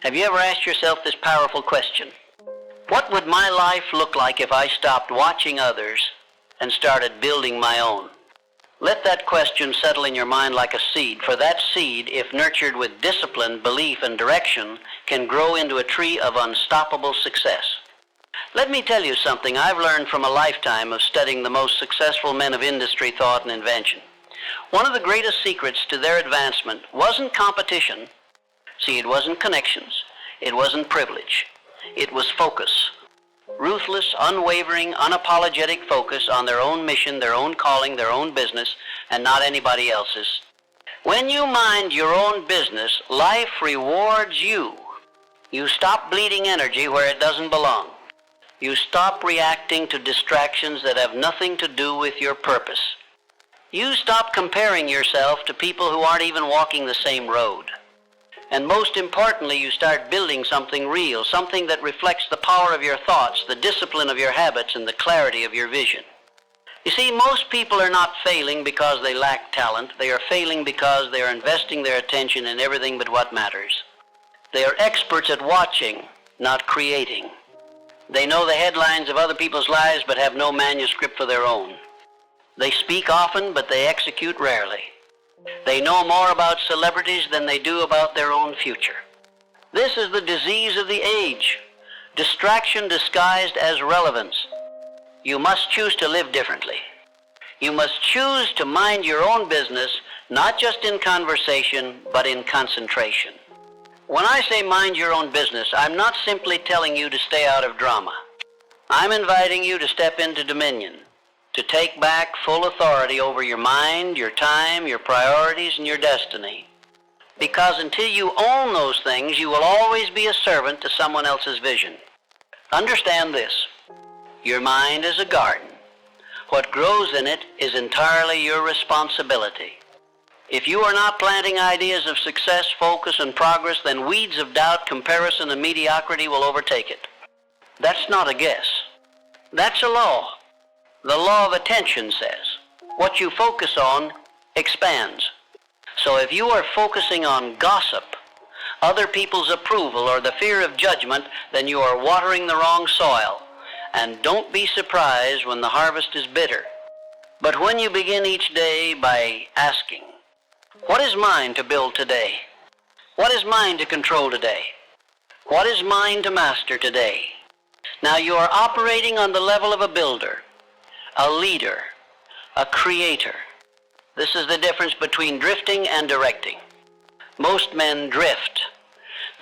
Have you ever asked yourself this powerful question? What would my life look like if I stopped watching others and started building my own? Let that question settle in your mind like a seed, for that seed, if nurtured with discipline, belief, and direction, can grow into a tree of unstoppable success. Let me tell you something I've learned from a lifetime of studying the most successful men of industry, thought, and invention. One of the greatest secrets to their advancement wasn't competition. See, it wasn't connections. It wasn't privilege. It was focus. Ruthless, unwavering, unapologetic focus on their own mission, their own calling, their own business, and not anybody else's. When you mind your own business, life rewards you. You stop bleeding energy where it doesn't belong. You stop reacting to distractions that have nothing to do with your purpose. You stop comparing yourself to people who aren't even walking the same road. And most importantly, you start building something real, something that reflects the power of your thoughts, the discipline of your habits, and the clarity of your vision. You see, most people are not failing because they lack talent. They are failing because they are investing their attention in everything but what matters. They are experts at watching, not creating. They know the headlines of other people's lives but have no manuscript for their own. They speak often, but they execute rarely. They know more about celebrities than they do about their own future. This is the disease of the age, distraction disguised as relevance. You must choose to live differently. You must choose to mind your own business, not just in conversation, but in concentration. When I say mind your own business, I'm not simply telling you to stay out of drama. I'm inviting you to step into dominion, to take back full authority over your mind, your time, your priorities, and your destiny. Because until you own those things, you will always be a servant to someone else's vision. Understand this. Your mind is a garden. What grows in it is entirely your responsibility. If you are not planting ideas of success, focus, and progress, then weeds of doubt, comparison, and mediocrity will overtake it. That's not a guess. That's a law. The law of attention says, what you focus on expands. So if you are focusing on gossip, other people's approval, or the fear of judgment, then you are watering the wrong soil. And don't be surprised when the harvest is bitter. But when you begin each day by asking, what is mine to build today? What is mine to control today? What is mine to master today? Now you are operating on the level of a builder, a leader, a creator. This is the difference between drifting and directing. Most men drift.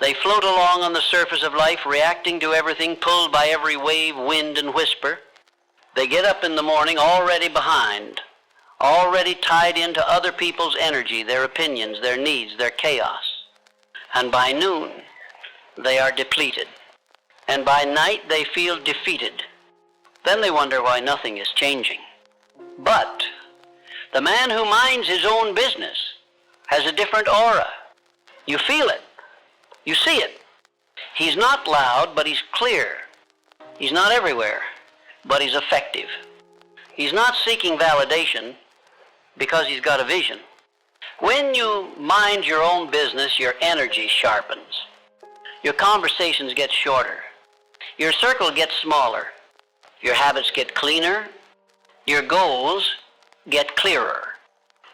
They float along on the surface of life, reacting to everything, pulled by every wave, wind, and whisper. They get up in the morning already behind, already tied into other people's energy, their opinions, their needs, their chaos. And by noon, they are depleted. And by night, they feel defeated. Then they wonder why nothing is changing. But the man who minds his own business has a different aura. You feel it. You see it. He's not loud, but he's clear. He's not everywhere, but he's effective. He's not seeking validation because he's got a vision. When you mind your own business, your energy sharpens. Your conversations get shorter. Your circle gets smaller. Your habits get cleaner. Your goals get clearer.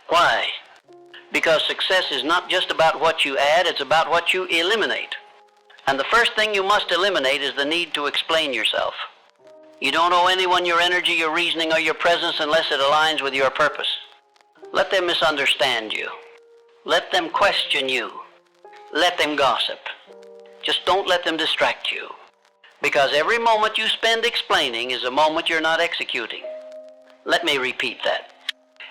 Why? Because success is not just about what you add, it's about what you eliminate. And the first thing you must eliminate is the need to explain yourself. You don't owe anyone your energy, your reasoning, or your presence unless it aligns with your purpose. Let them misunderstand you. Let them question you. Let them gossip. Just don't let them distract you. Because every moment you spend explaining is a moment you're not executing. Let me repeat that.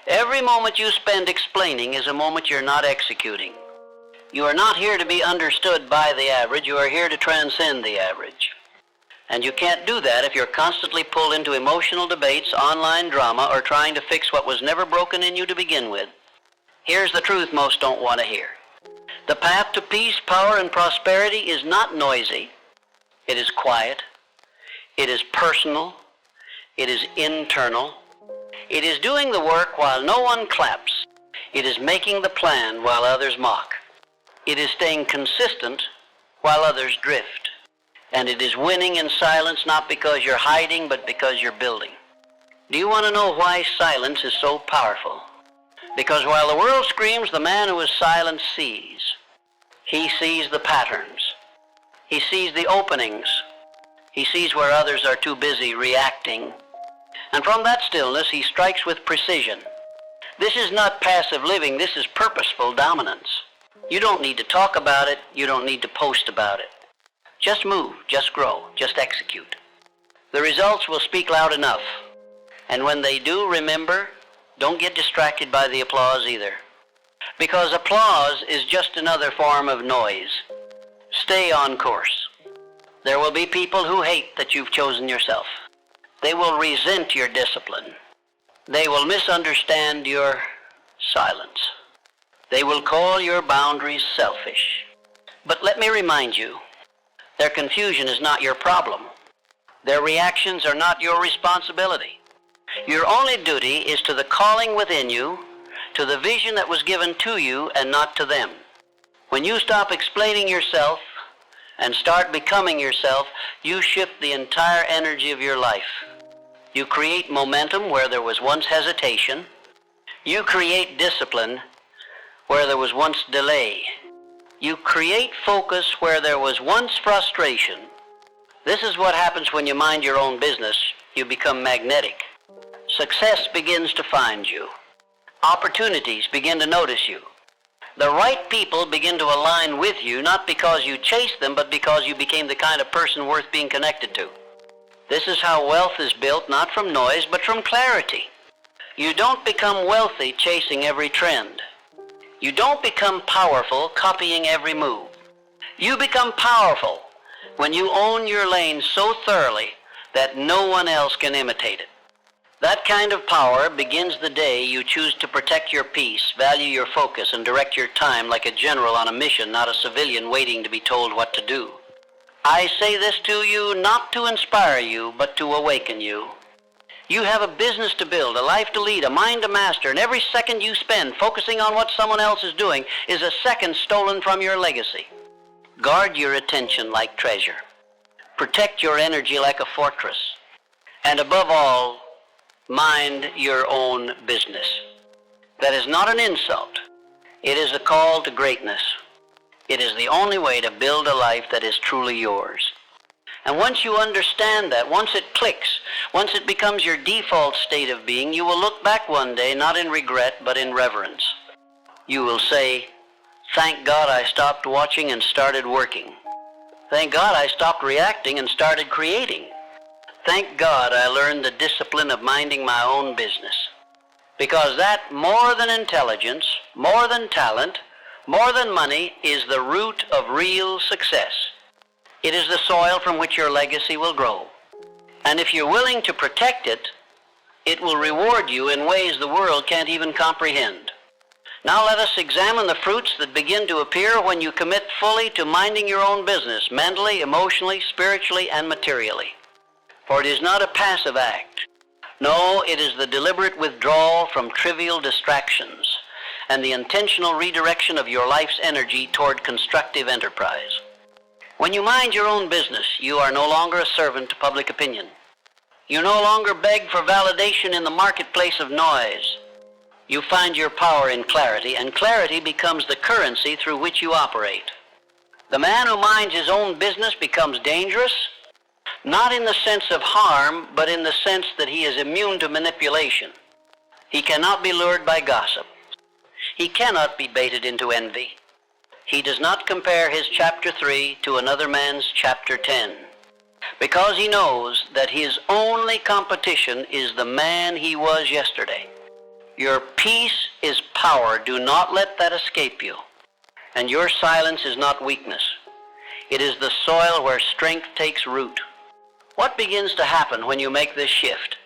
Every moment you spend explaining is a moment you're not executing. You are not here to be understood by the average. You are here to transcend the average. And you can't do that if you're constantly pulled into emotional debates, online drama, or trying to fix what was never broken in you to begin with. Here's the truth most don't want to hear. The path to peace, power, and prosperity is not noisy. It is quiet. It is personal. It is internal. It is doing the work while no one claps. It is making the plan while others mock. It is staying consistent while others drift. And it is winning in silence not because you're hiding, but because you're building. Do you want to know why silence is so powerful? Because while the world screams, the man who is silent sees. He sees the patterns. He sees the openings. He sees where others are too busy reacting. And from that stillness, he strikes with precision. This is not passive living. This is purposeful dominance. You don't need to talk about it. You don't need to post about it. Just move, just grow, just execute. The results will speak loud enough. And when they do, remember, don't get distracted by the applause either. Because applause is just another form of noise. Stay on course. There will be people who hate that you've chosen yourself. They will resent your discipline. They will misunderstand your silence. They will call your boundaries selfish. But let me remind you, their confusion is not your problem. Their reactions are not your responsibility. Your only duty is to the calling within you, to the vision that was given to you and not to them. When you stop explaining yourself and start becoming yourself, you shift the entire energy of your life. You create momentum where there was once hesitation. You create discipline where there was once delay. You create focus where there was once frustration. This is what happens when you mind your own business. You become magnetic. Success begins to find you. Opportunities begin to notice you. The right people begin to align with you, not because you chased them, but because you became the kind of person worth being connected to. This is how wealth is built, not from noise, but from clarity. You don't become wealthy chasing every trend. You don't become powerful copying every move. You become powerful when you own your lane so thoroughly that no one else can imitate it. That kind of power begins the day you choose to protect your peace, value your focus, and direct your time like a general on a mission, not a civilian waiting to be told what to do. I say this to you not to inspire you, but to awaken you. You have a business to build, a life to lead, a mind to master, and every second you spend focusing on what someone else is doing is a second stolen from your legacy. Guard your attention like treasure. Protect your energy like a fortress. And above all, mind your own business. That is not an insult. It is a call to greatness. It is the only way to build a life that is truly yours. And once you understand that, once it clicks, once it becomes your default state of being, you will look back one day not in regret but in reverence. You will say, "Thank God I stopped watching and started working. Thank God I stopped reacting and started creating. Thank God I learned the discipline of minding my own business." Because that, more than intelligence, more than talent, more than money, is the root of real success. It is the soil from which your legacy will grow. And if you're willing to protect it, it will reward you in ways the world can't even comprehend. Now let us examine the fruits that begin to appear when you commit fully to minding your own business, mentally, emotionally, spiritually, and materially. For it is not a passive act. No, it is the deliberate withdrawal from trivial distractions and the intentional redirection of your life's energy toward constructive enterprise. When you mind your own business, you are no longer a servant to public opinion. You no longer beg for validation in the marketplace of noise. You find your power in clarity, and clarity becomes the currency through which you operate. The man who minds his own business becomes dangerous, not in the sense of harm, but in the sense that he is immune to manipulation. He cannot be lured by gossip. He cannot be baited into envy. He does not compare his chapter 3 to another man's chapter 10, because he knows that his only competition is the man he was yesterday. Your peace is power. Do not let that escape you. And your silence is not weakness. It is the soil where strength takes root. What begins to happen when you make this shift?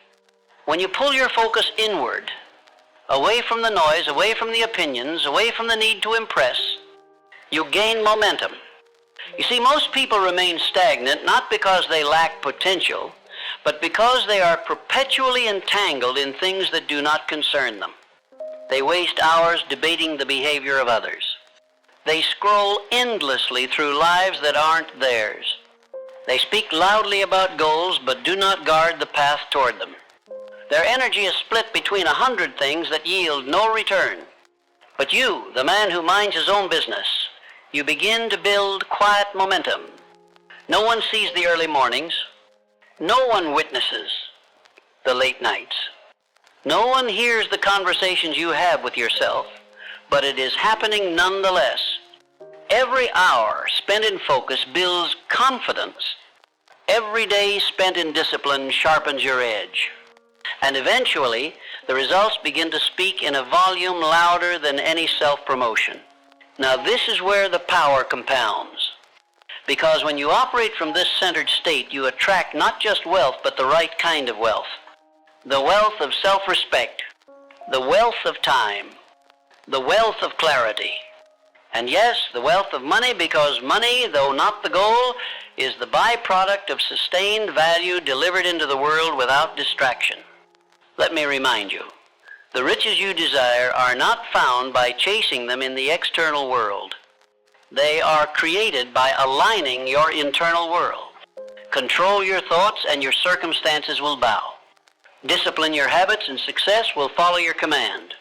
When you pull your focus inward, away from the noise, away from the opinions, away from the need to impress, you gain momentum. You see, most people remain stagnant not because they lack potential, but because they are perpetually entangled in things that do not concern them. They waste hours debating the behavior of others. They scroll endlessly through lives that aren't theirs. They speak loudly about goals but do not guard the path toward them. Their energy is split between 100 things that yield no return. But you, the man who minds his own business, you begin to build quiet momentum. No one sees the early mornings. No one witnesses the late nights. No one hears the conversations you have with yourself, but it is happening nonetheless. Every hour spent in focus builds confidence. Every day spent in discipline sharpens your edge. And eventually, the results begin to speak in a volume louder than any self-promotion. Now this is where the power compounds. Because when you operate from this centered state, you attract not just wealth, but the right kind of wealth. The wealth of self-respect, the wealth of time, the wealth of clarity. And yes, the wealth of money, because money, though not the goal, is the byproduct of sustained value delivered into the world without distraction. Let me remind you, the riches you desire are not found by chasing them in the external world. They are created by aligning your internal world. Control your thoughts and your circumstances will bow. Discipline your habits and success will follow your command.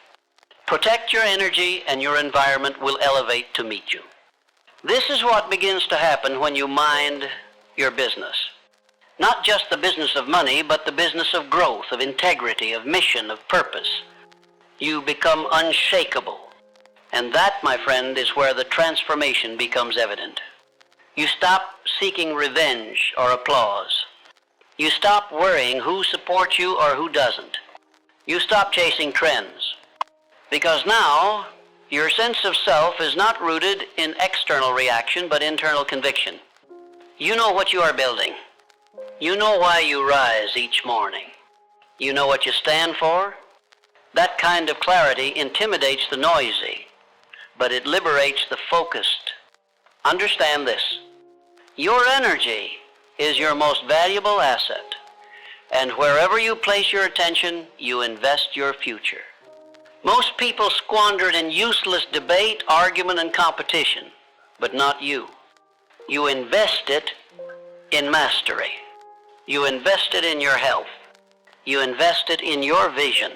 Protect your energy and your environment will elevate to meet you. This is what begins to happen when you mind your business. Not just the business of money, but the business of growth, of integrity, of mission, of purpose. You become unshakable. And that, my friend, is where the transformation becomes evident. You stop seeking revenge or applause. You stop worrying who supports you or who doesn't. You stop chasing trends. Because now, your sense of self is not rooted in external reaction, but internal conviction. You know what you are building. You know why you rise each morning. You know what you stand for. That kind of clarity intimidates the noisy, but it liberates the focused. Understand this. Your energy is your most valuable asset, and wherever you place your attention, you invest your future. Most people squander it in useless debate, argument, and competition, but not you. You invest it in mastery. You invest it in your health. You invest it in your vision.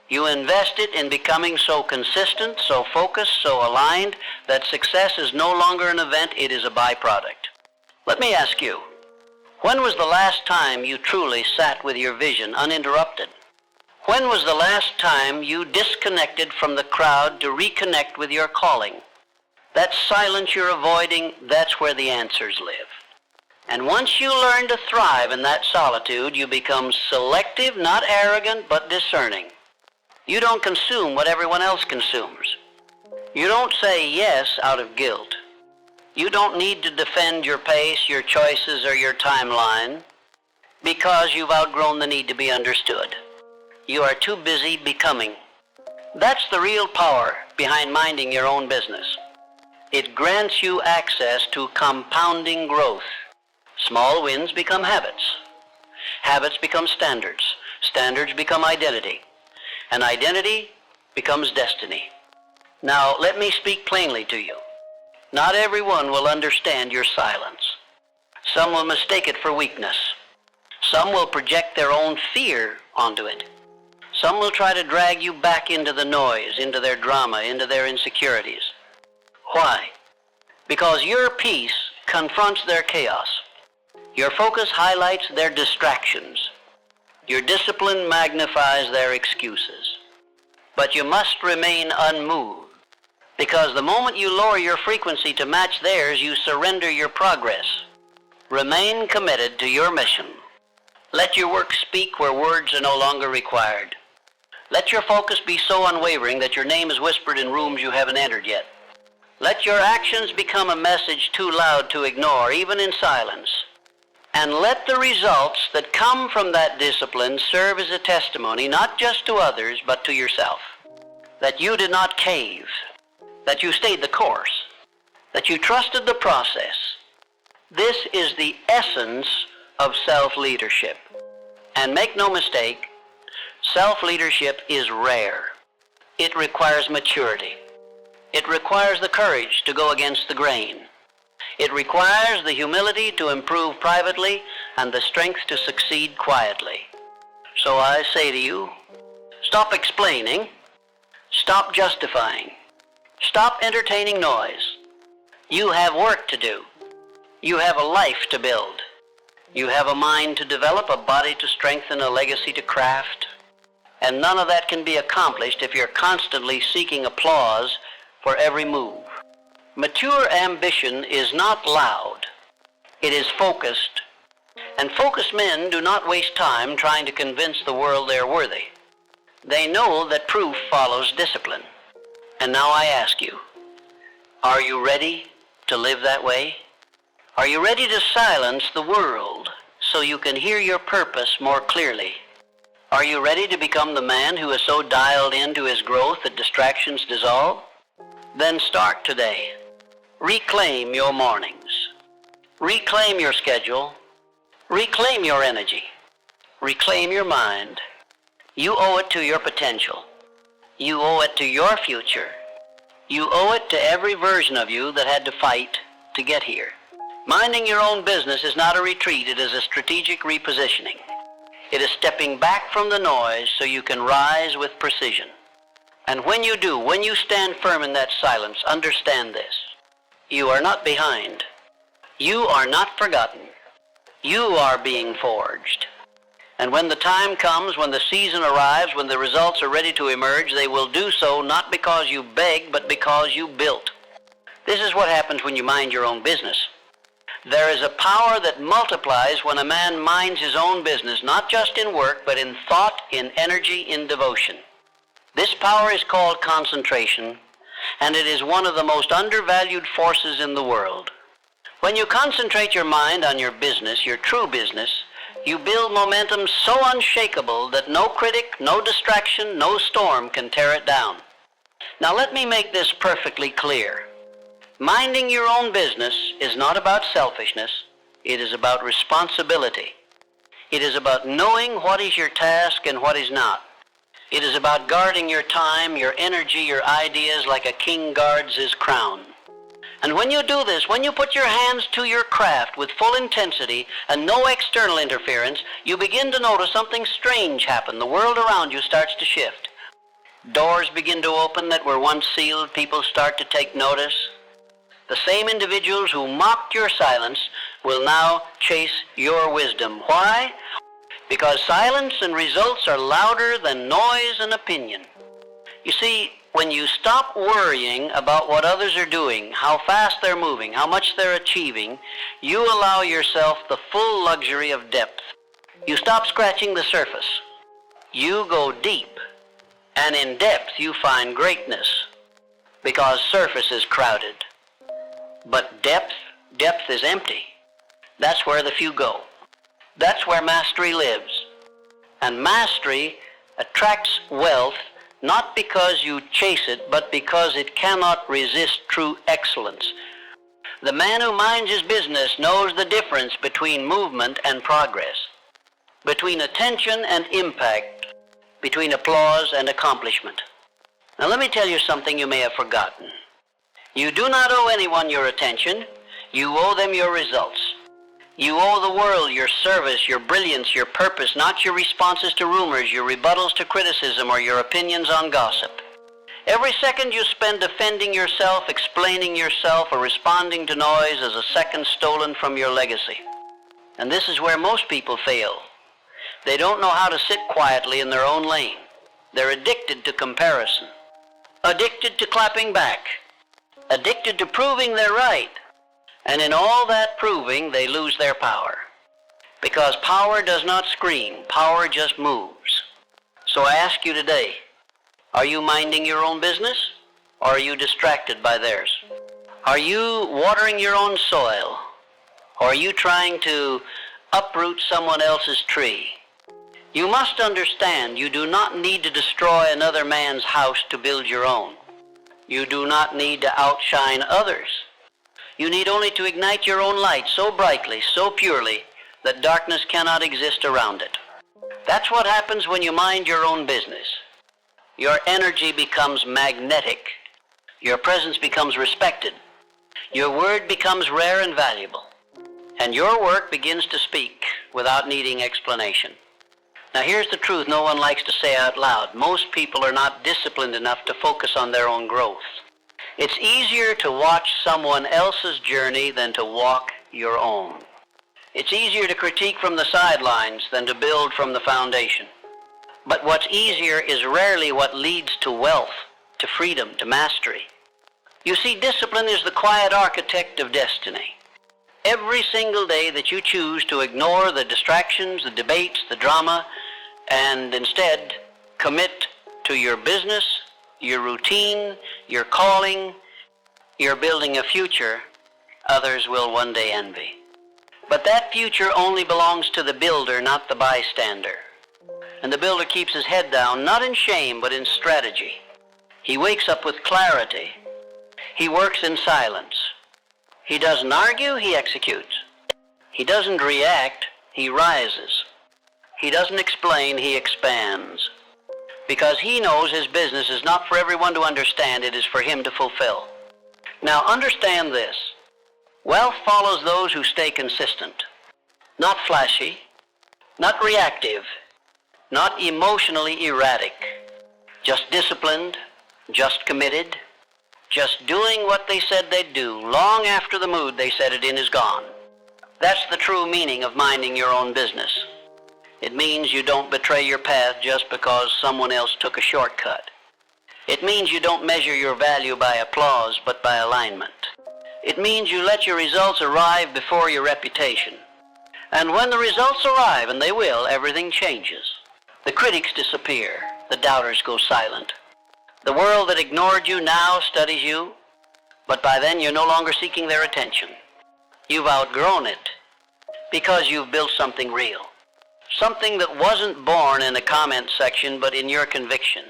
You invest it in becoming so consistent, so focused, so aligned that success is no longer an event, it is a byproduct. Let me ask you, when was the last time you truly sat with your vision uninterrupted? When was the last time you disconnected from the crowd to reconnect with your calling? That silence you're avoiding, that's where the answers live. And once you learn to thrive in that solitude, you become selective, not arrogant, but discerning. You don't consume what everyone else consumes. You don't say yes out of guilt. You don't need to defend your pace, your choices, or your timeline because you've outgrown the need to be understood. You are too busy becoming. That's the real power behind minding your own business. It grants you access to compounding growth. Small wins become habits. Habits become standards. Standards become identity. And identity becomes destiny. Now, let me speak plainly to you. Not everyone will understand your silence. Some will mistake it for weakness. Some will project their own fear onto it. Some will try to drag you back into the noise, into their drama, into their insecurities. Why? Because your peace confronts their chaos. Your focus highlights their distractions. Your discipline magnifies their excuses. But you must remain unmoved, because the moment you lower your frequency to match theirs, you surrender your progress. Remain committed to your mission. Let your work speak where words are no longer required. Let your focus be so unwavering that your name is whispered in rooms you haven't entered yet. Let your actions become a message too loud to ignore, even in silence. And let the results that come from that discipline serve as a testimony, not just to others, but to yourself. That you did not cave, that you stayed the course, that you trusted the process. This is the essence of self-leadership. And make no mistake, self-leadership is rare. It requires maturity. It requires the courage to go against the grain. It requires the humility to improve privately and the strength to succeed quietly. So I say to you, stop explaining, stop justifying, stop entertaining noise. You have work to do. You have a life to build. You have a mind to develop, a body to strengthen, a legacy to craft. And none of that can be accomplished if you're constantly seeking applause for every move. Mature ambition is not loud. It is focused. And focused men do not waste time trying to convince the world they're worthy. They know that proof follows discipline. And now I ask you, are you ready to live that way? Are you ready to silence the world so you can hear your purpose more clearly? Are you ready to become the man who is so dialed into his growth that distractions dissolve? Then start today. Reclaim your mornings. Reclaim your schedule. Reclaim your energy. Reclaim your mind. You owe it to your potential. You owe it to your future. You owe it to every version of you that had to fight to get here. Minding your own business is not a retreat, it is a strategic repositioning. It is stepping back from the noise so you can rise with precision. And when you do, when you stand firm in that silence, understand this. You are not behind. You are not forgotten. You are being forged. And when the time comes, when the season arrives, when the results are ready to emerge, they will do so not because you begged, but because you built. This is what happens when you mind your own business. There is a power that multiplies when a man minds his own business, not just in work, but in thought, in energy, in devotion. This power is called concentration, and it is one of the most undervalued forces in the world. When you concentrate your mind on your business, your true business, you build momentum so unshakable that no critic, no distraction, no storm can tear it down. Now let me make this perfectly clear. Minding your own business is not about selfishness. It is about responsibility. It is about knowing what is your task and what is not. It is about guarding your time, your energy, your ideas like a king guards his crown. And when you do this, when you put your hands to your craft with full intensity and no external interference, you begin to notice something strange happen. The world around you starts to shift. Doors begin to open that were once sealed. People start to take notice. The same individuals who mocked your silence will now chase your wisdom. Why? Because silence and results are louder than noise and opinion. You see, when you stop worrying about what others are doing, how fast they're moving, how much they're achieving, you allow yourself the full luxury of depth. You stop scratching the surface. You go deep. And in depth you find greatness, because surface is crowded. But depth is empty. That's where the few go. That's where mastery lives. And mastery attracts wealth not because you chase it, but because it cannot resist true excellence. The man who minds his business knows the difference between movement and progress, between attention and impact, between applause and accomplishment. Now let me tell you something you may have forgotten. You do not owe anyone your attention. You owe them your results. You owe the world your service, your brilliance, your purpose, not your responses to rumors, your rebuttals to criticism, or your opinions on gossip. Every second you spend defending yourself, explaining yourself, or responding to noise is a second stolen from your legacy. And this is where most people fail. They don't know how to sit quietly in their own lane. They're addicted to comparison, addicted to clapping back, addicted to proving they're right. And in all that proving, they lose their power. Because power does not scream, power just moves. So I ask you today, are you minding your own business, or are you distracted by theirs? Are you watering your own soil, or are you trying to uproot someone else's tree? You must understand you do not need to destroy another man's house to build your own. You do not need to outshine others. You need only to ignite your own light so brightly, so purely, that darkness cannot exist around it. That's what happens when you mind your own business. Your energy becomes magnetic. Your presence becomes respected. Your word becomes rare and valuable. And your work begins to speak without needing explanation. Now here's the truth no one likes to say out loud. Most people are not disciplined enough to focus on their own growth. It's easier to watch someone else's journey than to walk your own. It's easier to critique from the sidelines than to build from the foundation. But what's easier is rarely what leads to wealth, to freedom, to mastery. You see, discipline is the quiet architect of destiny. Every single day that you choose to ignore the distractions, the debates, the drama, and instead commit to your business, your routine, your calling, you're building a future others will one day envy. But that future only belongs to the builder, not the bystander. And the builder keeps his head down, not in shame, but in strategy. He wakes up with clarity. He works in silence. He doesn't argue, he executes. He doesn't react, he rises. He doesn't explain, he expands. Because he knows his business is not for everyone to understand, it is for him to fulfill. Now understand this. Wealth follows those who stay consistent. Not flashy, not reactive, not emotionally erratic. Just disciplined, just committed, just doing what they said they'd do long after the mood they set it in is gone. That's the true meaning of minding your own business. It means you don't betray your path just because someone else took a shortcut. It means you don't measure your value by applause, but by alignment. It means you let your results arrive before your reputation. And when the results arrive, and they will, everything changes. The critics disappear. The doubters go silent. The world that ignored you now studies you, but by then you're no longer seeking their attention. You've outgrown it because you've built something real. Something that wasn't born in a comment section, but in your conviction.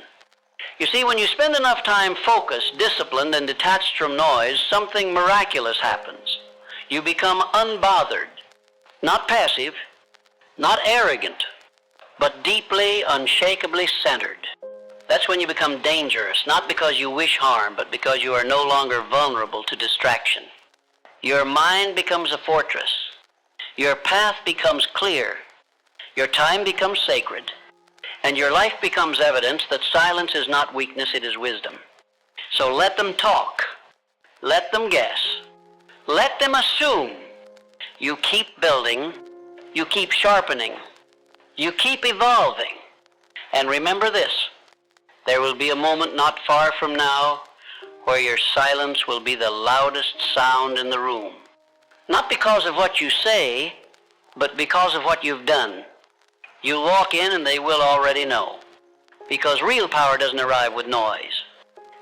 You see, when you spend enough time focused, disciplined, and detached from noise, something miraculous happens. You become unbothered, not passive, not arrogant, but deeply, unshakably centered. That's when you become dangerous, not because you wish harm, but because you are no longer vulnerable to distraction. Your mind becomes a fortress. Your path becomes clear. Your time becomes sacred. And your life becomes evidence that silence is not weakness, it is wisdom. So let them talk. Let them guess. Let them assume. You keep building. You keep sharpening. You keep evolving. And remember this. There will be a moment not far from now where your silence will be the loudest sound in the room. Not because of what you say, but because of what you've done. You'll walk in and they will already know. Because real power doesn't arrive with noise.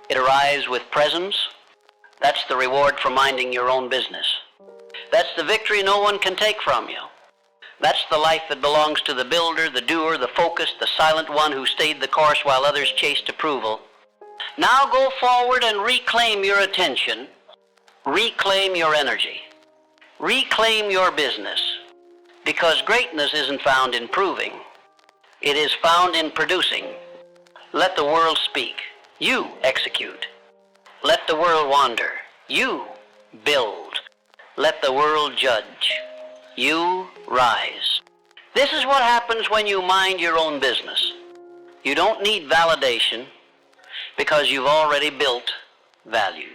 It arrives with presence. That's the reward for minding your own business. That's the victory no one can take from you. That's the life that belongs to the builder, the doer, the focused, the silent one who stayed the course while others chased approval. Now go forward and reclaim your attention. Reclaim your energy. Reclaim your business. Because greatness isn't found in proving. It is found in producing. Let the world speak. You execute. Let the world wander. You build. Let the world judge. You rise. This is what happens when you mind your own business. You don't need validation because you've already built value.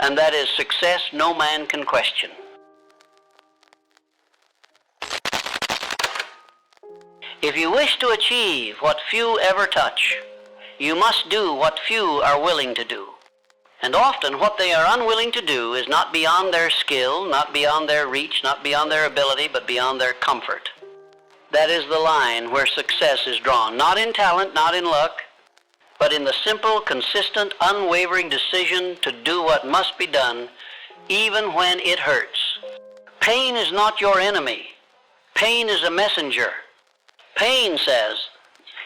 And that is success no man can question. If you wish to achieve what few ever touch, you must do what few are willing to do. And often what they are unwilling to do is not beyond their skill, not beyond their reach, not beyond their ability, but beyond their comfort. That is the line where success is drawn, not in talent, not in luck, but in the simple, consistent, unwavering decision to do what must be done, even when it hurts. Pain is not your enemy. Pain is a messenger. Pain says,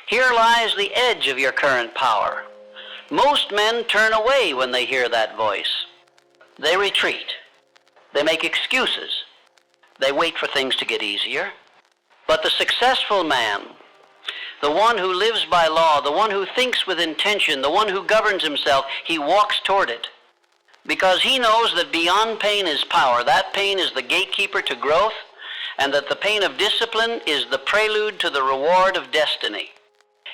here lies the edge of your current power. Most men turn away when they hear that voice. They retreat. They make excuses. They wait for things to get easier. But the successful man, the one who lives by law, the one who thinks with intention, the one who governs himself, he walks toward it. Because he knows that beyond pain is power. That pain is the gatekeeper to growth, and that the pain of discipline is the prelude to the reward of destiny.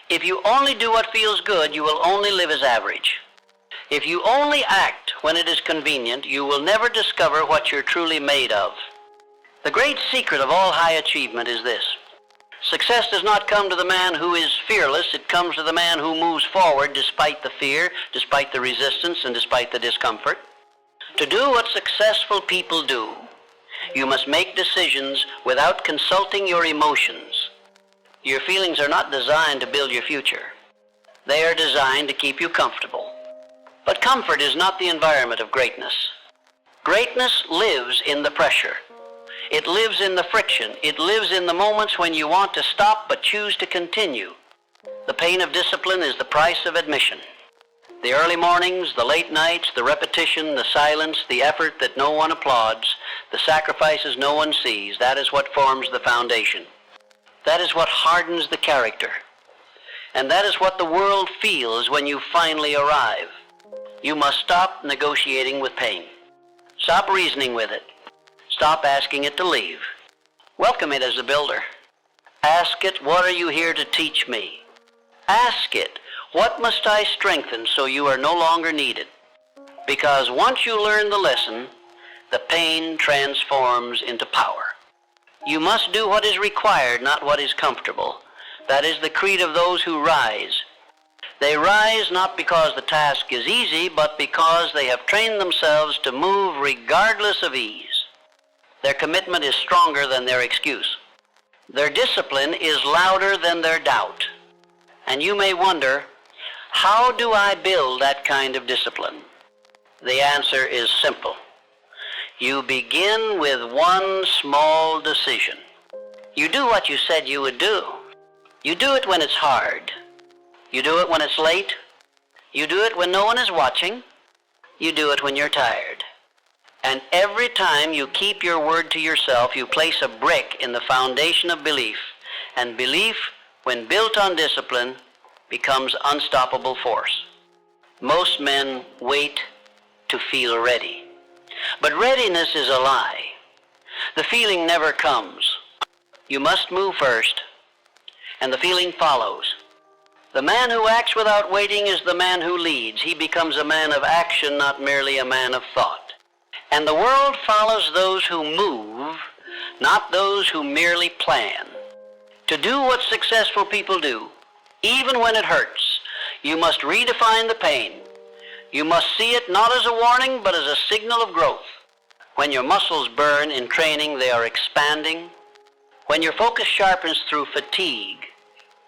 If you only do what feels good, you will only live as average. If you only act when it is convenient, you will never discover what you're truly made of. The great secret of all high achievement is this. Success does not come to the man who is fearless. It comes to the man who moves forward despite the fear, despite the resistance, and despite the discomfort. To do what successful people do, you must make decisions without consulting your emotions. Your feelings are not designed to build your future. They are designed to keep you comfortable. But comfort is not the environment of greatness. Greatness lives in the pressure. It lives in the friction. It lives in the moments when you want to stop but choose to continue. The pain of discipline is the price of admission. The early mornings, the late nights, the repetition, the silence, the effort that no one applauds, the sacrifices no one sees, that is what forms the foundation. That is what hardens the character. And that is what the world feels when you finally arrive. You must stop negotiating with pain. Stop reasoning with it. Stop asking it to leave. Welcome it as a builder. Ask it, what are you here to teach me? Ask it, what must I strengthen so you are no longer needed? Because once you learn the lesson, the pain transforms into power. You must do what is required, not what is comfortable. That is the creed of those who rise. They rise not because the task is easy, but because they have trained themselves to move regardless of ease. Their commitment is stronger than their excuse. Their discipline is louder than their doubt. And you may wonder, how do I build that kind of discipline? The answer is simple. You begin with one small decision. You do what you said you would do. You do it when it's hard. You do it when it's late. You do it when no one is watching. You do it when you're tired. And every time you keep your word to yourself, you place a brick in the foundation of belief. And belief, when built on discipline, becomes unstoppable force. Most men wait to feel ready. But readiness is a lie. The feeling never comes. You must move first, and the feeling follows. The man who acts without waiting is the man who leads. He becomes a man of action, not merely a man of thought. And the world follows those who move, not those who merely plan. To do what successful people do, even when it hurts, you must redefine the pain. You must see it not as a warning, but as a signal of growth. When your muscles burn in training, they are expanding. When your focus sharpens through fatigue,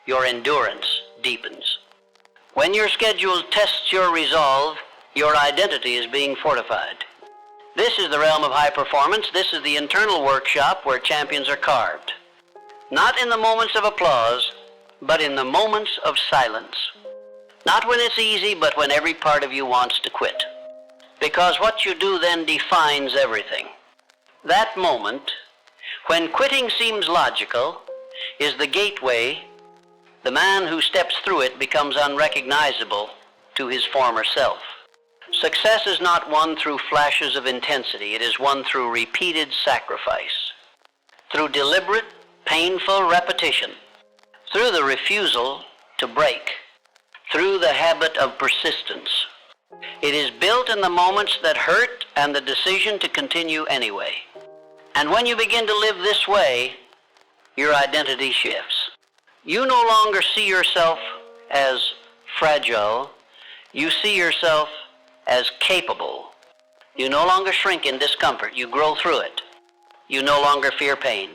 your endurance deepens. When your schedule tests your resolve, your identity is being fortified. This is the realm of high performance. This is the internal workshop where champions are carved. Not in the moments of applause, but in the moments of silence. Not when it's easy, but when every part of you wants to quit. Because what you do then defines everything. That moment, when quitting seems logical, is the gateway. The man who steps through it becomes unrecognizable to his former self. Success is not won through flashes of intensity. It is won through repeated sacrifice, through deliberate, painful repetition, through the refusal to break, through the habit of persistence. It is built in the moments that hurt and the decision to continue anyway. And when you begin to live this way, your identity shifts. You no longer see yourself as fragile. You see yourself as capable. You no longer shrink in discomfort. You grow through it. You no longer fear pain.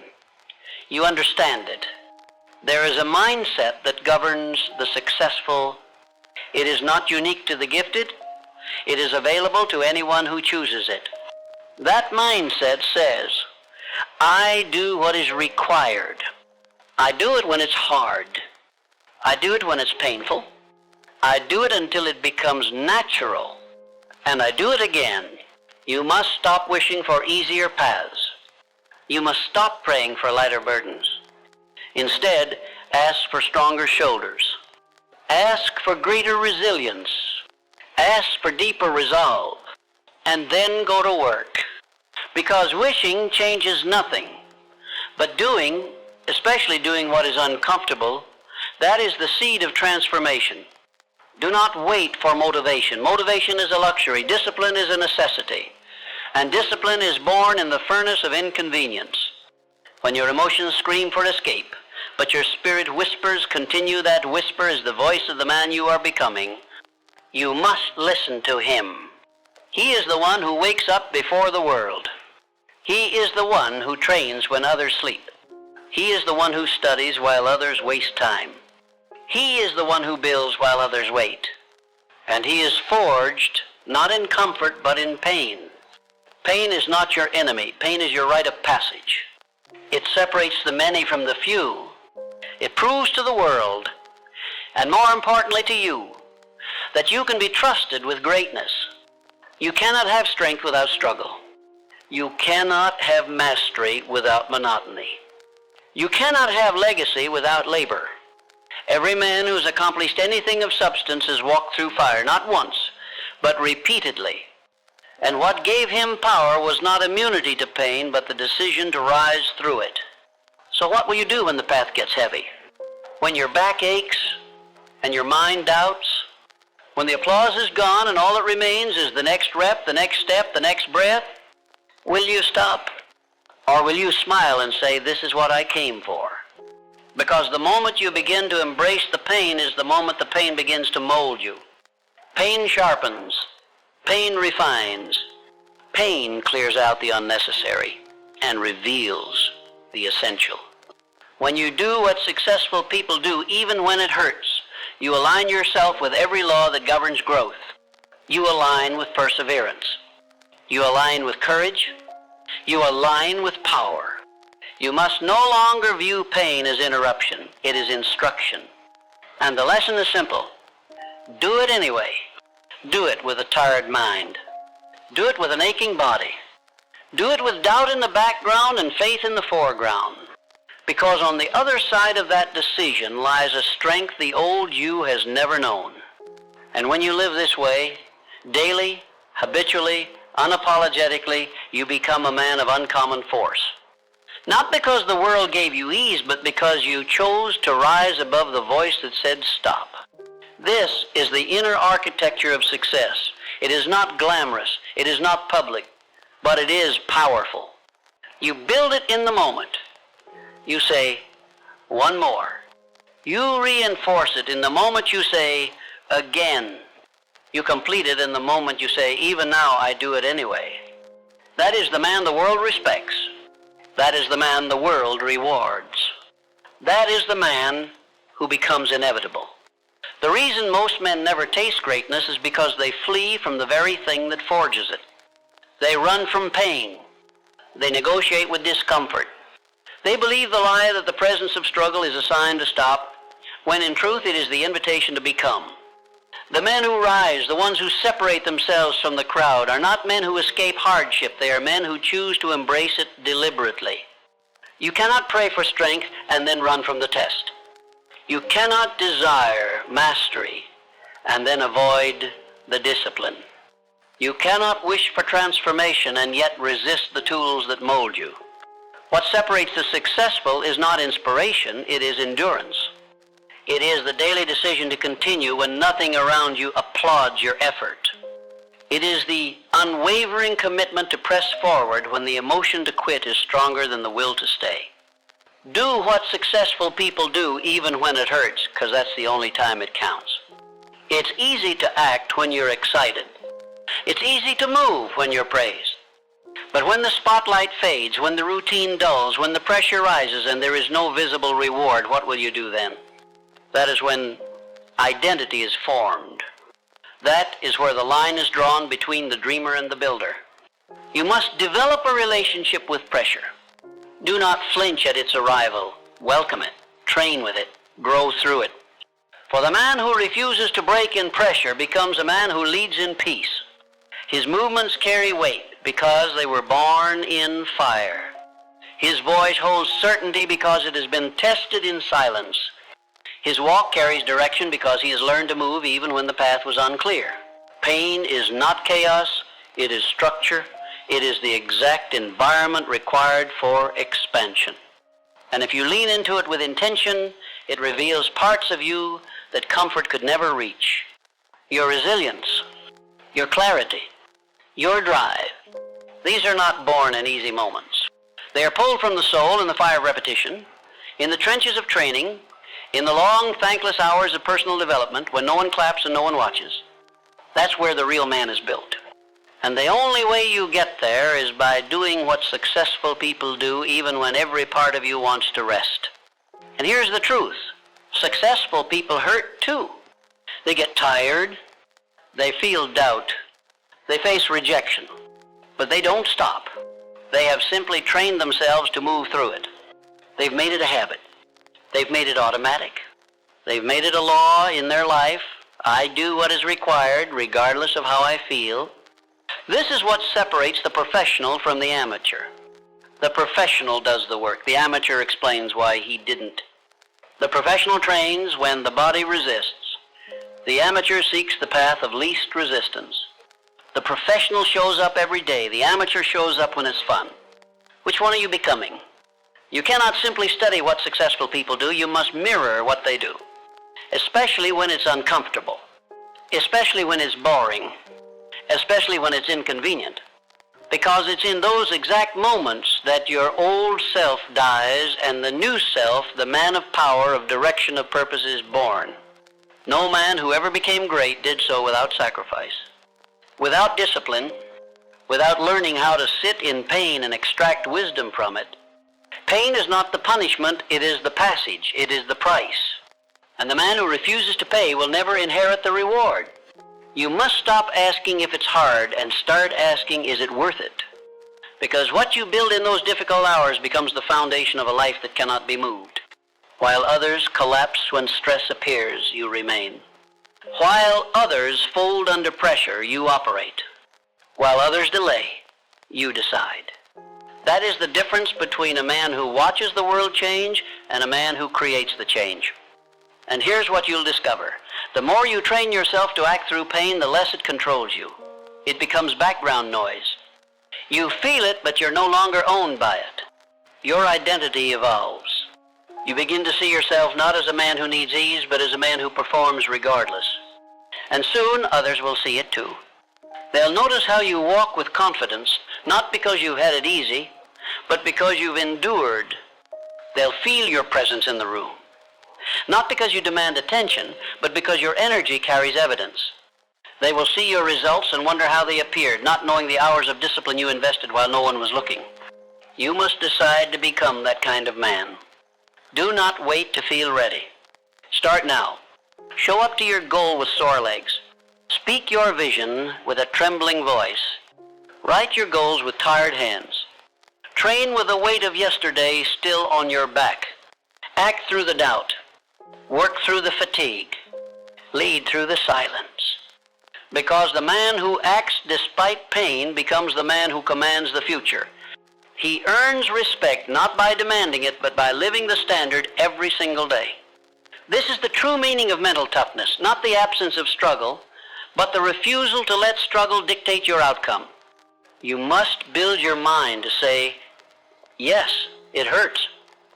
You understand it. There is a mindset that governs the successful. It is not unique to the gifted. It is available to anyone who chooses it. That mindset says, I do what is required. I do it when it's hard. I do it when it's painful. I do it until it becomes natural. And I do it again. You must stop wishing for easier paths. You must stop praying for lighter burdens. Instead, Ask for stronger shoulders. Ask for greater resilience. Ask for deeper resolve. And then go to work. Because wishing changes nothing. But doing, especially doing what is uncomfortable, that is the seed of transformation. Do not wait for motivation. Motivation is a luxury. Discipline is a necessity. And discipline is born in the furnace of inconvenience. When your emotions scream for escape, but your spirit whispers, continue that whisper is the voice of the man you are becoming. You must listen to him. He is the one who wakes up before the world. He is the one who trains when others sleep. He is the one who studies while others waste time. He is the one who builds while others wait. And he is forged not in comfort but in pain. Pain is not your enemy. Pain is your rite of passage. It separates the many from the few. It proves to the world, and more importantly to you, that you can be trusted with greatness. You cannot have strength without struggle. You cannot have mastery without monotony. You cannot have legacy without labor. Every man who has accomplished anything of substance has walked through fire, not once, but repeatedly. And what gave him power was not immunity to pain, but the decision to rise through it. So what will you do when the path gets heavy? When your back aches and your mind doubts? When the applause is gone and all that remains is the next rep, the next step, the next breath? Will you stop? Or will you smile and say, this is what I came for? Because the moment you begin to embrace the pain is the moment the pain begins to mold you. Pain sharpens. Pain refines. Pain clears out the unnecessary and reveals the essential. When you do what successful people do, even when it hurts, you align yourself with every law that governs growth. You align with perseverance. You align with courage. You align with power. You must no longer view pain as interruption. It is instruction. And the lesson is simple. Do it anyway. Do it with a tired mind. Do it with an aching body. Do it with doubt in the background and faith in the foreground. Because on the other side of that decision lies a strength the old you has never known. And when you live this way, daily, habitually, unapologetically, you become a man of uncommon force. Not because the world gave you ease, but because you chose to rise above the voice that said stop. This is the inner architecture of success. It is not glamorous. It is not public. But it is powerful. You build it in the moment. You say, one more. You reinforce it in the moment you say, again. You complete it in the moment you say, even now I do it anyway. That is the man the world respects. That is the man the world rewards. That is the man who becomes inevitable. The reason most men never taste greatness is because they flee from the very thing that forges it. They run from pain. They negotiate with discomfort. They believe the lie that the presence of struggle is a sign to stop, when in truth it is the invitation to become. The men who rise, the ones who separate themselves from the crowd, are not men who escape hardship. They are men who choose to embrace it deliberately. You cannot pray for strength and then run from the test. You cannot desire mastery and then avoid the discipline. You cannot wish for transformation and yet resist the tools that mold you. What separates the successful is not inspiration, it is endurance. It is the daily decision to continue when nothing around you applauds your effort. It is the unwavering commitment to press forward when the emotion to quit is stronger than the will to stay. Do what successful people do even when it hurts, because that's the only time it counts. It's easy to act when you're excited. It's easy to move when you're praised. But when the spotlight fades, when the routine dulls, when the pressure rises and there is no visible reward, what will you do then? That is when identity is formed. That is where the line is drawn between the dreamer and the builder. You must develop a relationship with pressure. Do not flinch at its arrival. Welcome it. Train with it. Grow through it. For the man who refuses to break in pressure becomes a man who leads in peace. His movements carry weight because they were born in fire. His voice holds certainty because it has been tested in silence. His walk carries direction because he has learned to move even when the path was unclear. Pain is not chaos, it is structure. It is the exact environment required for expansion. And if you lean into it with intention, it reveals parts of you that comfort could never reach. Your resilience, your clarity, your drive. These are not born in easy moments. They are pulled from the soul in the fire of repetition, in the trenches of training, in the long, thankless hours of personal development when no one claps and no one watches. That's where the real man is built. And the only way you get there is by doing what successful people do even when every part of you wants to rest. And here's the truth. Successful people hurt too. They get tired. They feel doubt. They face rejection. But they don't stop. They have simply trained themselves to move through it. They've made it a habit. They've made it automatic. They've made it a law in their life. I do what is required regardless of how I feel. This is what separates the professional from the amateur. The professional does the work. The amateur explains why he didn't. The professional trains when the body resists. The amateur seeks the path of least resistance. The professional shows up every day. The amateur shows up when it's fun. Which one are you becoming? You cannot simply study what successful people do. You must mirror what they do. Especially when it's uncomfortable. Especially when it's boring. Especially when it's inconvenient. Because it's in those exact moments that your old self dies and the new self, the man of power, of direction, of purpose, is born. No man who ever became great did so without sacrifice. Without discipline, without learning how to sit in pain and extract wisdom from it. Pain is not the punishment, it is the passage, it is the price. And the man who refuses to pay will never inherit the reward. You must stop asking if it's hard and start asking, is it worth it? Because what you build in those difficult hours becomes the foundation of a life that cannot be moved. While others collapse when stress appears, you remain. While others fold under pressure, you operate. While others delay, you decide. That is the difference between a man who watches the world change and a man who creates the change. And here's what you'll discover. The more you train yourself to act through pain, the less it controls you. It becomes background noise. You feel it, but you're no longer owned by it. Your identity evolves. You begin to see yourself not as a man who needs ease, but as a man who performs regardless. And soon others will see it too. They'll notice how you walk with confidence, not because you've had it easy, but because you've endured. They'll feel your presence in the room. Not because you demand attention, but because your energy carries evidence. They will see your results and wonder how they appeared, not knowing the hours of discipline you invested while no one was looking. You must decide to become that kind of man. Do not wait to feel ready. Start now. Show up to your goal with sore legs. Speak your vision with a trembling voice. Write your goals with tired hands. Train with the weight of yesterday still on your back. Act through the doubt. Work through the fatigue. Lead through the silence. Because the man who acts despite pain becomes the man who commands the future. He earns respect not by demanding it, but by living the standard every single day. This is the true meaning of mental toughness, not the absence of struggle, but the refusal to let struggle dictate your outcome. You must build your mind to say, yes, it hurts,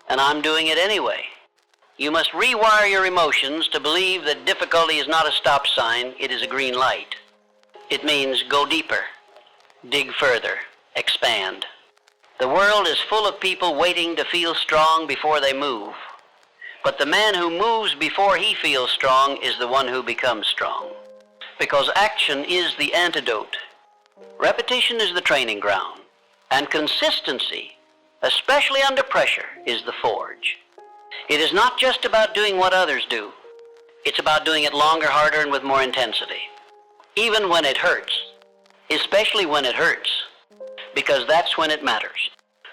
and I'm doing it anyway. You must rewire your emotions to believe that difficulty is not a stop sign, it is a green light. It means go deeper, dig further, expand. The world is full of people waiting to feel strong before they move. But the man who moves before he feels strong is the one who becomes strong. Because action is the antidote. Repetition is the training ground. And consistency, especially under pressure, is the forge. It is not just about doing what others do. It's about doing it longer, harder, and with more intensity. Even when it hurts. Especially when it hurts. Because that's when it matters.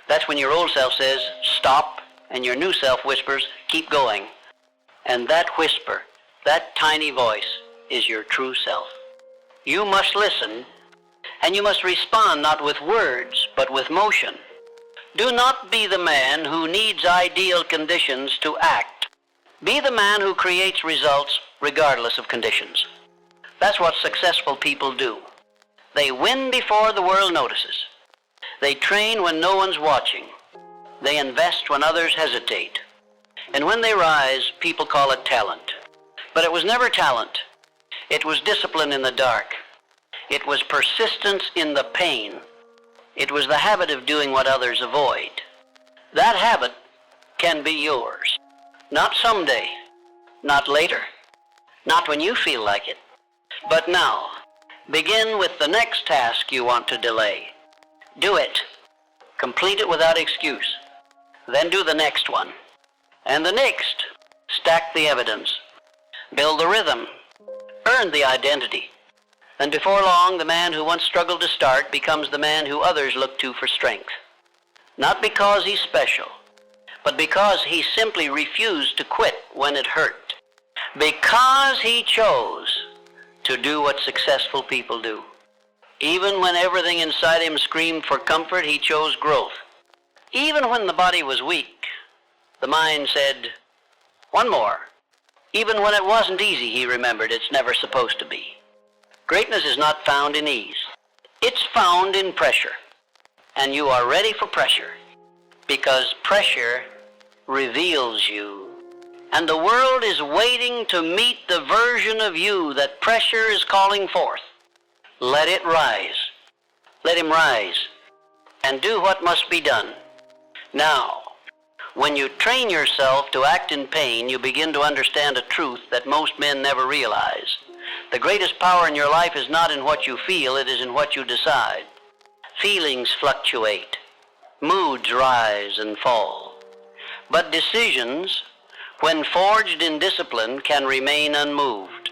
That's when your old self says, stop, and your new self whispers, keep going. And that whisper, that tiny voice, is your true self. You must listen, and you must respond not with words, but with motion. Do not be the man who needs ideal conditions to act. Be the man who creates results regardless of conditions. That's what successful people do. They win before the world notices. They train when no one's watching. They invest when others hesitate. And when they rise, people call it talent. But it was never talent. It was discipline in the dark. It was persistence in the pain. It was the habit of doing what others avoid. That habit can be yours. Not someday, not later, not when you feel like it, but now. Begin with the next task you want to delay. Do it. Complete it without excuse. Then do the next one. And the next. Stack the evidence. Build the rhythm. Earn the identity. And before long, the man who once struggled to start becomes the man who others look to for strength. Not because he's special, but because he simply refused to quit when it hurt. Because he chose to do what successful people do. Even when everything inside him screamed for comfort, he chose growth. Even when the body was weak, the mind said, one more. Even when it wasn't easy, he remembered it's never supposed to be. Greatness is not found in ease. It's found in pressure. And you are ready for pressure, because pressure reveals you. And the world is waiting to meet the version of you that pressure is calling forth. Let it rise. Let him rise and do what must be done. Now, when you train yourself to act in pain, you begin to understand a truth that most men never realize. The greatest power in your life is not in what you feel, it is in what you decide. Feelings fluctuate. Moods rise and fall. But decisions, when forged in discipline, can remain unmoved.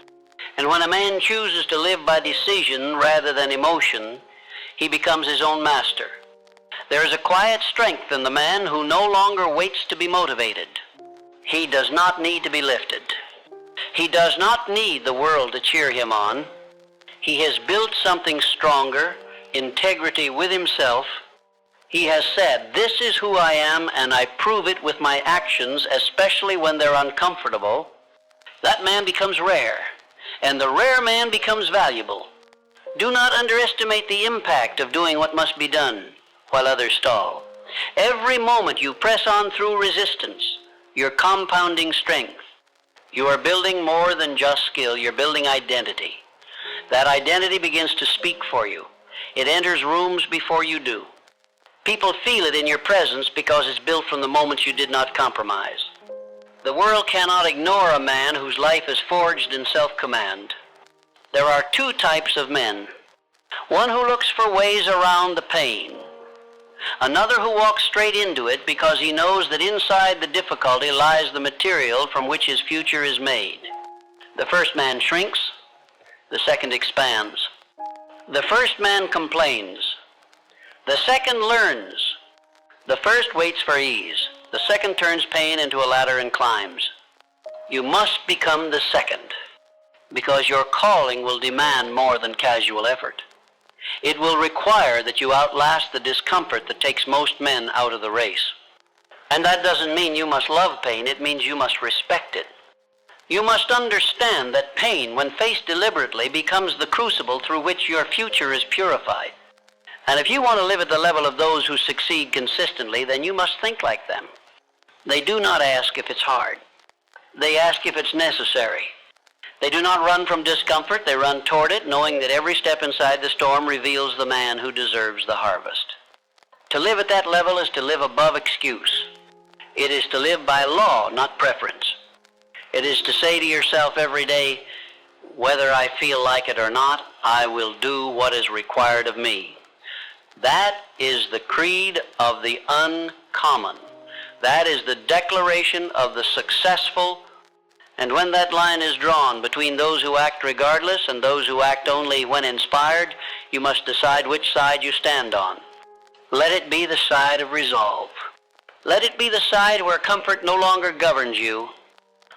And when a man chooses to live by decision rather than emotion, he becomes his own master. There is a quiet strength in the man who no longer waits to be motivated. He does not need to be lifted. He does not need the world to cheer him on. He has built something stronger, integrity with himself. He has said, this is who I am, and I prove it with my actions, especially when they're uncomfortable. That man becomes rare, and the rare man becomes valuable. Do not underestimate the impact of doing what must be done while others stall. Every moment you press on through resistance, you're compounding strength. You are building more than just skill, you're building identity. That identity begins to speak for you. It enters rooms before you do. People feel it in your presence because it's built from the moments you did not compromise. The world cannot ignore a man whose life is forged in self-command. There are two types of men. One who looks for ways around the pain. Another who walks straight into it because he knows that inside the difficulty lies the material from which his future is made. The first man shrinks, the second expands. The first man complains. The second learns. The first waits for ease. The second turns pain into a ladder and climbs. You must become the second, because your calling will demand more than casual effort. It will require that you outlast the discomfort that takes most men out of the race. And that doesn't mean you must love pain, it means you must respect it. You must understand that pain, when faced deliberately, becomes the crucible through which your future is purified. And if you want to live at the level of those who succeed consistently, then you must think like them. They do not ask if it's hard. They ask if it's necessary. They do not run from discomfort, they run toward it, knowing that every step inside the storm reveals the man who deserves the harvest. To live at that level is to live above excuse. It is to live by law, not preference. It is to say to yourself every day, whether I feel like it or not, I will do what is required of me. That is the creed of the uncommon. That is the declaration of the successful. And when that line is drawn between those who act regardless and those who act only when inspired, you must decide which side you stand on. Let it be the side of resolve. Let it be the side where comfort no longer governs you.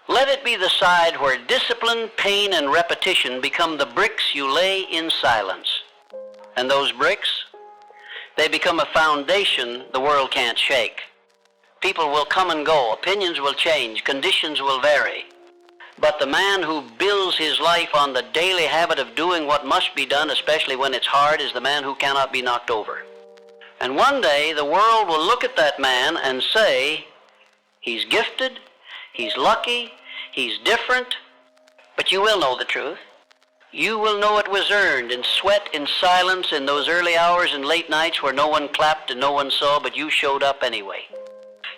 Let it be the side where discipline, pain, and repetition become the bricks you lay in silence. And those bricks, they become a foundation the world can't shake. People will come and go. Opinions will change. Conditions will vary. But the man who builds his life on the daily habit of doing what must be done, especially when it's hard, is the man who cannot be knocked over. And one day the world will look at that man and say, he's gifted, he's lucky, he's different, but you will know the truth. You will know it was earned in sweat, in silence, in those early hours and late nights where no one clapped and no one saw, but you showed up anyway.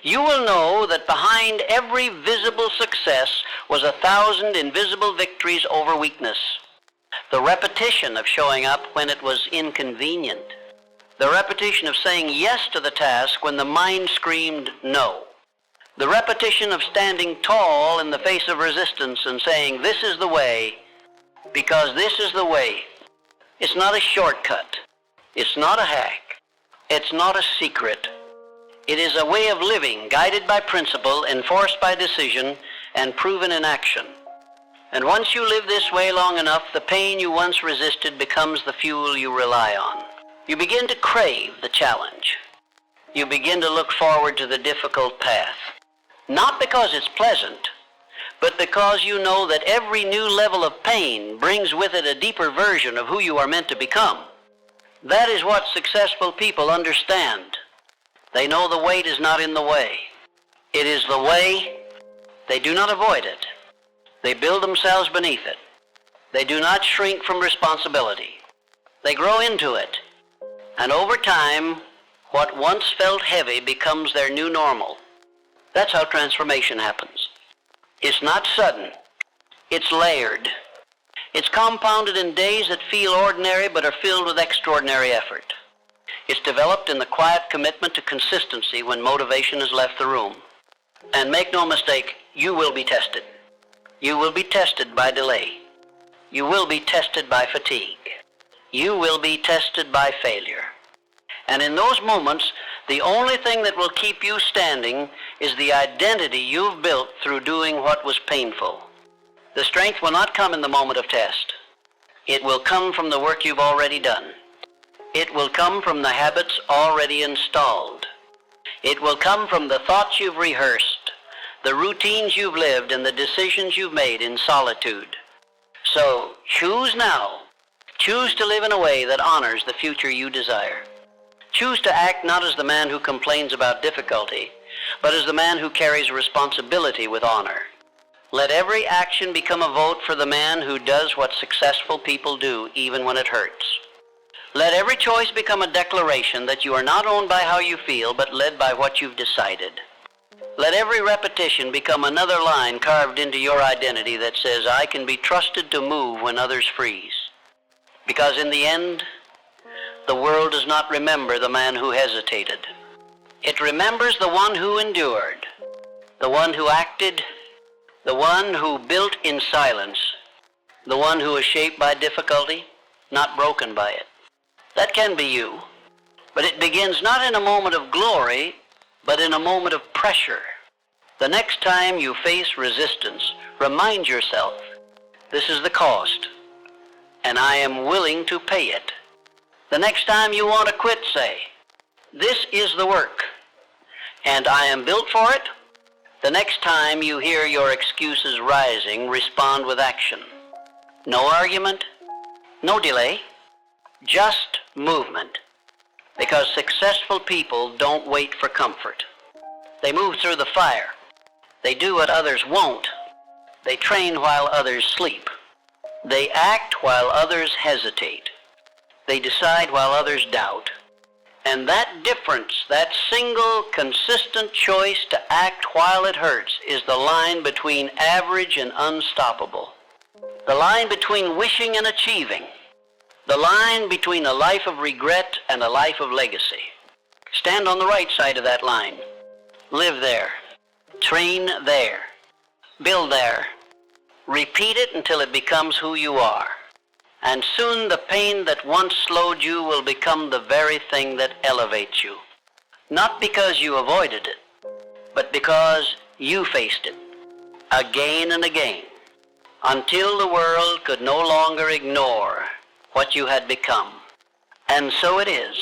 You will know that behind every visible success was 1,000 invisible victories over weakness. The repetition of showing up when it was inconvenient. The repetition of saying yes to the task when the mind screamed no. The repetition of standing tall in the face of resistance and saying, this is the way, because this is the way. It's not a shortcut. It's not a hack. It's not a secret. It is a way of living, guided by principle, enforced by decision, and proven in action. And once you live this way long enough, the pain you once resisted becomes the fuel you rely on. You begin to crave the challenge. You begin to look forward to the difficult path. Not because it's pleasant, but because you know that every new level of pain brings with it a deeper version of who you are meant to become. That is what successful people understand. They know the weight is not in the way. It is the way. They do not avoid it. They build themselves beneath it. They do not shrink from responsibility. They grow into it. And over time, what once felt heavy becomes their new normal. That's how transformation happens. It's not sudden. It's layered. It's compounded in days that feel ordinary but are filled with extraordinary effort. It's developed in the quiet commitment to consistency when motivation has left the room. And make no mistake, you will be tested. You will be tested by delay. You will be tested by fatigue. You will be tested by failure. And in those moments, the only thing that will keep you standing is the identity you've built through doing what was painful. The strength will not come in the moment of test. It will come from the work you've already done. It will come from the habits already installed. It will come from the thoughts you've rehearsed, the routines you've lived, and the decisions you've made in solitude. So choose now. Choose to live in a way that honors the future you desire. Choose to act not as the man who complains about difficulty, but as the man who carries responsibility with honor. Let every action become a vote for the man who does what successful people do, even when it hurts. Let every choice become a declaration that you are not owned by how you feel, but led by what you've decided. Let every repetition become another line carved into your identity that says, I can be trusted to move when others freeze. Because in the end, the world does not remember the man who hesitated. It remembers the one who endured, the one who acted, the one who built in silence, the one who was shaped by difficulty, not broken by it. That can be you, but it begins not in a moment of glory, but in a moment of pressure. The next time you face resistance, remind yourself, this is the cost, and I am willing to pay it. The next time you want to quit, say, this is the work, and I am built for it. The next time you hear your excuses rising, respond with action. No argument, no delay, just movement. Because successful people don't wait for comfort. They move through the fire. They do what others won't. They train while others sleep. They act while others hesitate. They decide while others doubt. And that difference, that single consistent choice to act while it hurts, is the line between average and unstoppable. The line between wishing and achieving. The line between a life of regret and a life of legacy. Stand on the right side of that line. Live there. Train there. Build there. Repeat it until it becomes who you are. And soon the pain that once slowed you will become the very thing that elevates you. Not because you avoided it, but because you faced it. Again and again. Until the world could no longer ignore what you had become. And so it is.